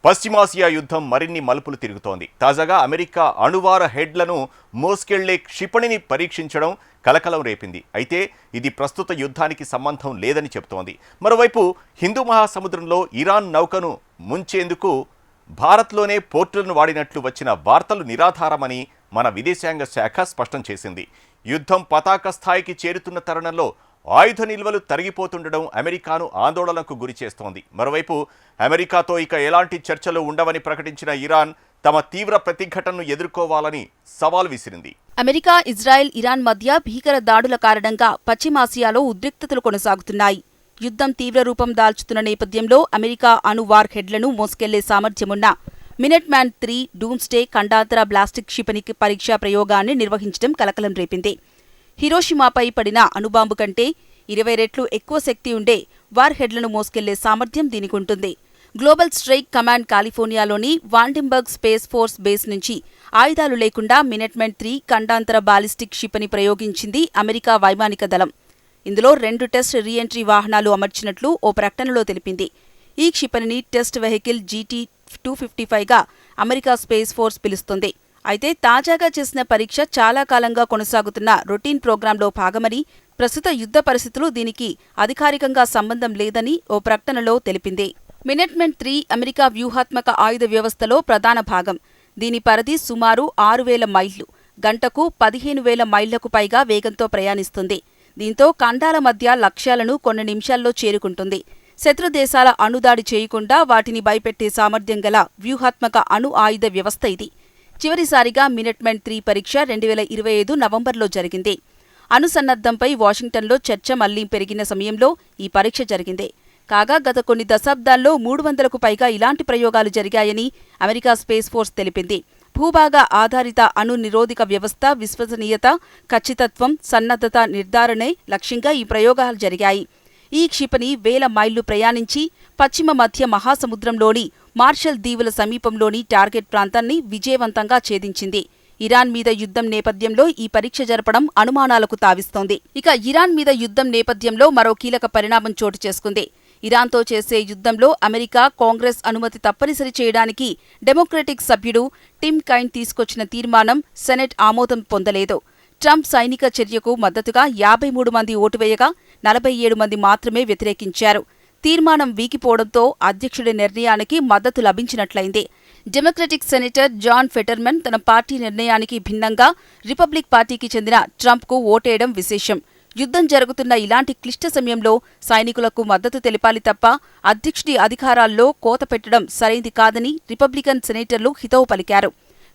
పశ్చిమాసియా యుద్ధం మరిన్ని మలుపులు తిరుగుతోంది. తాజాగా అమెరికా అణువార హెడ్లను మోసుకెళ్లే క్షిపణిని పరీక్షించడం కలకలం రేపింది. అయితే ఇది ప్రస్తుత యుద్ధానికి సంబంధం లేదని చెబుతోంది. మరోవైపు హిందూ మహాసముద్రంలో ఇరాన్ నౌకను ముంచేందుకు భారత్లోనే పోర్టులను వాడినట్లు వచ్చిన వార్తలు నిరాధారమని మన విదేశాంగ శాఖ స్పష్టం చేసింది. యుద్ధం పతాక స్థాయికి చేరుతున్న తరుణంలో ఆయుధ నిల్వలు తరిగిపోతుండడం అమెరికాను ఆందోళనకు గురిచేస్తోంది. మరోవైపు అమెరికాతో ఇక ఎలాంటి చర్చలు ఉండవని ప్రకటించిన ఇరాన్ తమ తీవ్ర ప్రతిఘటనను ఎదుర్కోవాలని సవాల్ విసిరింది. అమెరికా, ఇజ్రాయెల్, ఇరాన్ మధ్య భీకర దాడుల కారణంగా పశ్చిమాసియాలో ఉద్రిక్తతలు కొనసాగుతున్నాయి. యుద్ధం తీవ్ర రూపం దాల్చుతున్న నేపథ్యంలో అమెరికా అణు వార్ హెడ్లను మోసుకెళ్లే సామర్థ్యమున్న మినెట్మ్యాన్ 3 డూమ్స్డే ఖండాంతర బ్లాస్టిక్ క్షిపణికి పరీక్షా ప్రయోగాన్ని నిర్వహించడం కలకలం రేపింది. హిరోషిమాపై పడిన అణుబాంబు కంటే 20 రెట్లు ఎక్కువ శక్తి ఉండే వార్ హెడ్లను మోసుకెళ్లే సామర్థ్యం దీనికుంటుంది. గ్లోబల్ స్ట్రైక్ కమాండ్ కాలిఫోర్నియాలోని వాండెన్బర్గ్ స్పేస్ ఫోర్స్ బేస్ నుంచి ఆయుధాలు లేకుండా మినెట్మ్యాన్ 3 ఖండాంతర బాలిస్టిక్ క్షిపణి ప్రయోగించింది అమెరికా వైమానిక దళం. ఇందులో 2 టెస్ట్ రీఎంట్రీ వాహనాలు అమర్చినట్లు ఓ ప్రకటనలో తెలిపింది. ఈ క్షిపణిని టెస్ట్ వెహికల్ GT-255గా అమెరికా స్పేస్ ఫోర్స్ పిలుస్తుంది. అయితే తాజాగా చేసిన పరీక్ష చాలా కాలంగా కొనసాగుతున్న రొటీన్ ప్రోగ్రాంలో భాగమని, ప్రస్తుత యుద్ధ పరిస్థితులు దీనికి అధికారికంగా సంబంధం లేదని ఓ ప్రకటనలో తెలిపింది. మినెట్మ్యాన్ 3 అమెరికా వ్యూహాత్మక ఆయుధ వ్యవస్థలో ప్రధాన భాగం. దీని పరిధి సుమారు 6,000 మైళ్లు, గంటకు 15,000 మైళ్లకు పైగా వేగంతో ప్రయాణిస్తుంది. దీంతో ఖండాల మధ్య లక్ష్యాలను కొన్ని నిమిషాల్లో చేరుకుంటుంది. శత్రు దేశాల అణుదాడి చేయకుండా వాటిని భయపెట్టే సామర్థ్యం గల వ్యూహాత్మక అణు ఆయుధ వ్యవస్థ ఇది. చివరిసారిగా మినెట్మ్యాన్ 3 పరీక్ష 2025 నవంబర్లో జరిగింది. అణుసన్నద్ధంపై వాషింగ్టన్లో చర్చ మళ్లీ పెరిగిన సమయంలో ఈ పరీక్ష జరిగింది. కాగా గత కొన్ని దశాబ్దాల్లో 300కు పైగా ఇలాంటి ప్రయోగాలు జరిగాయని అమెరికా స్పేస్ ఫోర్స్ తెలిపింది. భూభాగ ఆధారిత అణు నిరోధక వ్యవస్థ విశ్వసనీయత, ఖచ్చితత్వం, సన్నద్ధత నిర్ధారణే లక్ష్యంగా ఈ ప్రయోగాలు జరిగాయి. ఈ క్షిపణి 1000 మైళ్లు ప్రయాణించి పశ్చిమ మధ్య మహాసముద్రంలోని మార్షల్ దీవుల సమీపంలోని టార్గెట్ ప్రాంతాన్ని విజయవంతంగా ఛేదించింది. ఇరాన్ మీద యుద్ధం నేపథ్యంలో ఈ పరీక్ష జరపడం అనుమానాలకు తావిస్తోంది. ఇక ఇరాన్ మీద యుద్ధం నేపథ్యంలో మరో కీలక పరిణామం చోటు చేసుకుంది. ఇరాన్తో చేసే యుద్ధంలో అమెరికా, కాంగ్రెస్ అనుమతి తప్పనిసరి చేయడానికి డెమోక్రటిక్ సభ్యుడు టిమ్ కైన్ తీసుకొచ్చిన తీర్మానం సెనెట్ ఆమోదం పొందలేదు. ట్రంప్ సైనిక చర్యకు మద్దతుగా 53 మంది ఓటు వేయగా 47 మంది మాత్రమే వ్యతిరేకించారు. తీర్మానం వీగిపోవడంతో అధ్యక్షుడి నిర్ణయానికి మద్దతు లభించినట్లయింది. డెమోక్రటిక్ సెనేటర్ జాన్ ఫెటర్మన్ తన పార్టీ నిర్ణయానికి భిన్నంగా రిపబ్లిక్ పార్టీకి చెందిన ట్రంప్కు ఓటేయడం విశేషం. యుద్ధం జరుగుతున్న ఇలాంటి క్లిష్ట సమయంలో సైనికులకు మద్దతు తెలిపాలి తప్ప అధ్యక్షుడి అధికారాల్లో కోత పెట్టడం సరైంది కాదని రిపబ్లికన్ సెనేటర్లు హితవు పలికారు.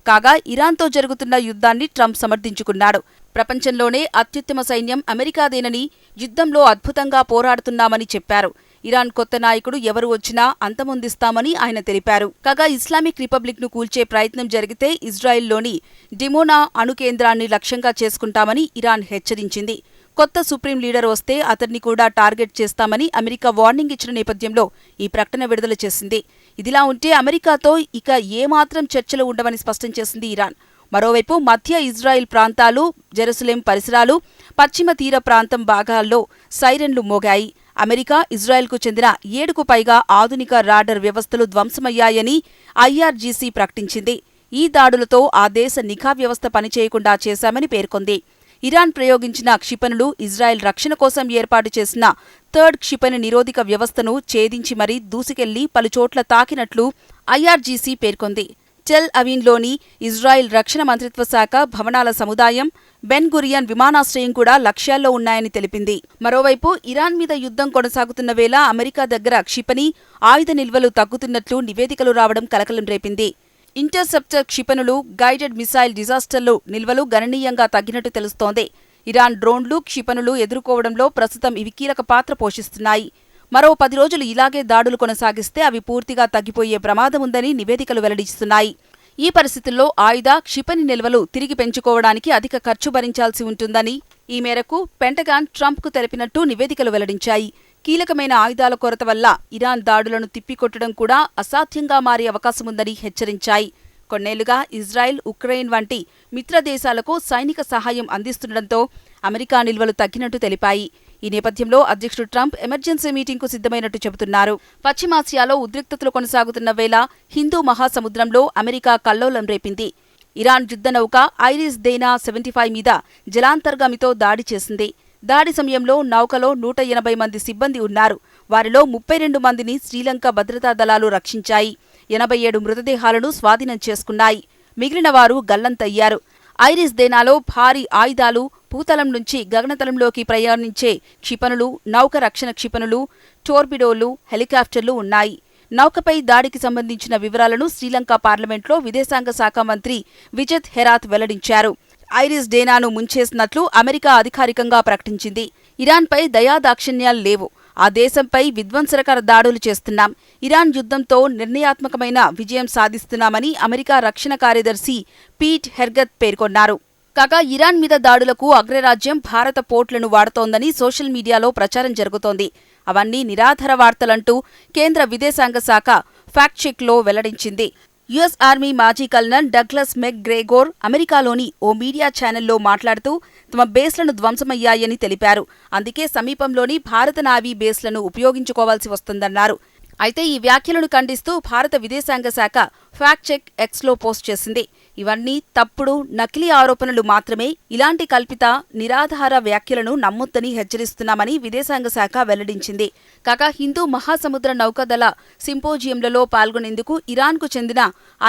కాగా ఇరాన్తో జరుగుతున్న యుద్ధాన్ని ట్రంప్ సమర్థించుకున్నాడు. ప్రపంచంలోనే అత్యుత్తమ సైన్యం అమెరికాదేనని, యుద్ధంలో అద్భుతంగా పోరాడుతున్నామని చెప్పారు. ఇరాన్ కొత్త నాయకుడు ఎవరు వచ్చినా అంతమొందిస్తామని ఆయన తెలిపారు. కాగా ఇస్లామిక్ రిపబ్లిక్ను కూల్చే ప్రయత్నం జరిగితే ఇజ్రాయెల్లోని డిమోనా అణు కేంద్రాన్ని లక్ష్యంగా చేసుకుంటామని ఇరాన్ హెచ్చరించింది. కొత్త సుప్రీం లీడర్ వస్తే అతన్ని కూడా టార్గెట్ చేస్తామని అమెరికా వార్నింగ్ ఇచ్చిన నేపథ్యంలో ఈ ప్రకటన విడుదల చేసింది. ఇదిలా ఉంటే అమెరికాతో ఇక ఏమాత్రం చర్చలు ఉండవని స్పష్టం చేసింది ఇరాన్. మరోవైపు మధ్య ఇజ్రాయెల్ ప్రాంతాలు, జెరూసలేం పరిసరాలు, పశ్చిమ తీర ప్రాంతం భాగాల్లో సైరన్లు మోగాయి. అమెరికా, ఇజ్రాయెల్కు చెందిన 7కు పైగా ఆధునిక రాడార్ వ్యవస్థలు ధ్వంసమయ్యాయని IRGC ప్రకటించింది. ఈ దాడులతో ఆ దేశ నిఘా వ్యవస్థ పనిచేయకుండా చేశామని పేర్కొంది. ఇరాన్ ప్రయోగించిన క్షిపణులు ఇజ్రాయెల్ రక్షణ కోసం ఏర్పాటు చేసిన థర్డ్ క్షిపణి నిరోధక వ్యవస్థను ఛేదించి మరీ దూసుకెళ్లి పలుచోట్ల తాకినట్లు IRGC పేర్కొంది. టెల్ అవీవ్లోని ఇజ్రాయెల్ రక్షణ మంత్రిత్వ శాఖ భవనాల సముదాయం, బెన్ గురియన్ విమానాశ్రయం కూడా లక్ష్యాల్లో ఉన్నాయని తెలిపింది. మరోవైపు ఇరాన్ మీద యుద్ధం కొనసాగుతున్న వేళ అమెరికా దగ్గర క్షిపణి, ఆయుధ నిల్వలు తగ్గుతున్నట్లు నివేదికలు రావడం కలకలం రేపింది. ఇంటర్సెప్టర్ క్షిపణులు, గైడెడ్ మిసైల్ డిజాస్టర్లు నిల్వలు గణనీయంగా తగ్గినట్టు తెలుస్తోంది. ఇరాన్ డ్రోన్లు, క్షిపణులు ఎదుర్కోవడంలో ప్రస్తుతం ఇవి కీలక పాత్ర పోషిస్తున్నాయి. మరో 10 రోజులు ఇలాగే దాడులు కొనసాగిస్తే అవి పూర్తిగా తగ్గిపోయే ప్రమాదం ఉందని నివేదికలు వెల్లడిస్తున్నాయి. ఈ పరిస్థితుల్లో ఆయుధ, క్షిపణి నిల్వలు తిరిగి పెంచుకోవడానికి అధిక ఖర్చు భరించాల్సి ఉంటుందని ఈ మేరకు పెంటగాన్ ట్రంప్కు తెలిపినట్టు నివేదికలు వెల్లడించాయి. కీలకమైన ఆయుధాల కొరత వల్ల ఇరాన్ దాడులను తిప్పికొట్టడం కూడా అసాధ్యంగా మారే అవకాశముందని హెచ్చరించాయి. కొన్నేళ్లుగా ఇజ్రాయెల్, ఉక్రెయిన్ వంటి మిత్రదేశాలకు సైనిక సహాయం అందిస్తుండటంతో అమెరికా నిల్వలు తగ్గినట్టు తెలిపాయి. ఈ నేపథ్యంలో అధ్యక్షుడు ట్రంప్ ఎమర్జెన్సీ మీటింగ్కు సిద్ధమైనట్టు చెబుతున్నారు. పశ్చిమాసియాలో ఉద్రిక్తతలు కొనసాగుతున్న వేళ హిందూ మహాసముద్రంలో అమెరికా కల్లోలం రేపింది. ఇరాన్ యుద్ధ నౌక ఐరిస్ దేనా 75 మీద జలాంతర్గామితో దాడి చేసింది. దాడి సమయంలో నౌకలో 180 మంది సిబ్బంది ఉన్నారు. వారిలో 32 మందిని శ్రీలంక భద్రతా దళాలు రక్షించాయి. 87 మృతదేహాలను స్వాధీనం చేసుకున్నాయి. మిగిలిన వారు గల్లంతయ్యారు. ఐరిస్ దేనాలో భారీ ఆయుధాలు, భూతలం నుంచి గగనతలంలోకి ప్రయాణించే క్షిపణులు, నౌక రక్షణ క్షిపణులు, టోర్పిడోలు, హెలికాప్టర్లు ఉన్నాయి. నౌకపై దాడికి సంబంధించిన వివరాలను శ్రీలంక పార్లమెంట్లో విదేశాంగ శాఖ మంత్రి విజిత్ హెరాత్ వెల్లడించారు. ఐరిస్ డేనాను ముంచేసినట్లు అమెరికా అధికారికంగా ప్రకటించింది. ఇరాన్పై దయాదాక్షిణ్యాలు లేవు. ఆ దేశంపై విధ్వంసకర దాడులు చేస్తున్నాం. ఇరాన్ యుద్ధంతో నిర్ణయాత్మకమైన విజయం సాధిస్తున్నామని అమెరికా రక్షణ కార్యదర్శి పీట్ హెర్గత్ పేర్కొన్నారు. కాగా ఇరాన్ మీద దాడులకు అగ్రరాజ్యం భారత పోర్ట్లను వాడుతోందని సోషల్ మీడియాలో ప్రచారం జరుగుతోంది. అవన్నీ నిరాధార వార్తలంటూ కేంద్ర విదేశాంగ శాఖ ఫ్యాక్ట్ చెక్లో వెల్లడించింది. యుఎస్ ఆర్మీ మాజీ కల్నల్ డగ్లస్ మెక్ గ్రేగోర్ అమెరికాలోని ఓ మీడియా ఛానల్లో మాట్లాడుతూ తమ బేస్లను ధ్వంసమయ్యాయని తెలిపారు. అందుకే సమీపంలోని భారత నావీ బేస్లను ఉపయోగించుకోవాల్సి వస్తుందన్నారు. అయితే ఈ వ్యాఖ్యలను ఖండిస్తూ భారత విదేశాంగ శాఖ ఫ్యాక్ట్ చెక్ ఎక్స్లో పోస్ట్ చేసింది. ఇవన్నీ తప్పుడు, నకిలీ ఆరోపణలు మాత్రమే. ఇలాంటి కల్పిత, నిరాధార వ్యాఖ్యలను నమ్మొద్దని హెచ్చరిస్తున్నామని విదేశాంగ శాఖ వెల్లడించింది. కాగా హిందూ మహాసముద్ర నౌకాదళ సింపోజియంలలో పాల్గొనేందుకు ఇరాన్కు చెందిన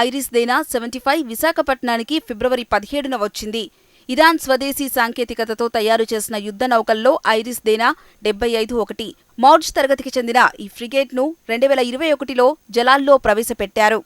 ఐరిస్ దేనా 75 విశాఖపట్నానికి ఫిబ్రవరి 17న వచ్చింది. ఇరాన్ స్వదేశీ సాంకేతికతతో తయారు చేసిన యుద్ధ నౌకల్లో ఐరిస్ దేనా 75 ఒకటి. మౌర్జ్ తరగతికి చెందిన ఈ ఫ్రిగేట్ను 2021లో జలాల్లో ప్రవేశపెట్టారు.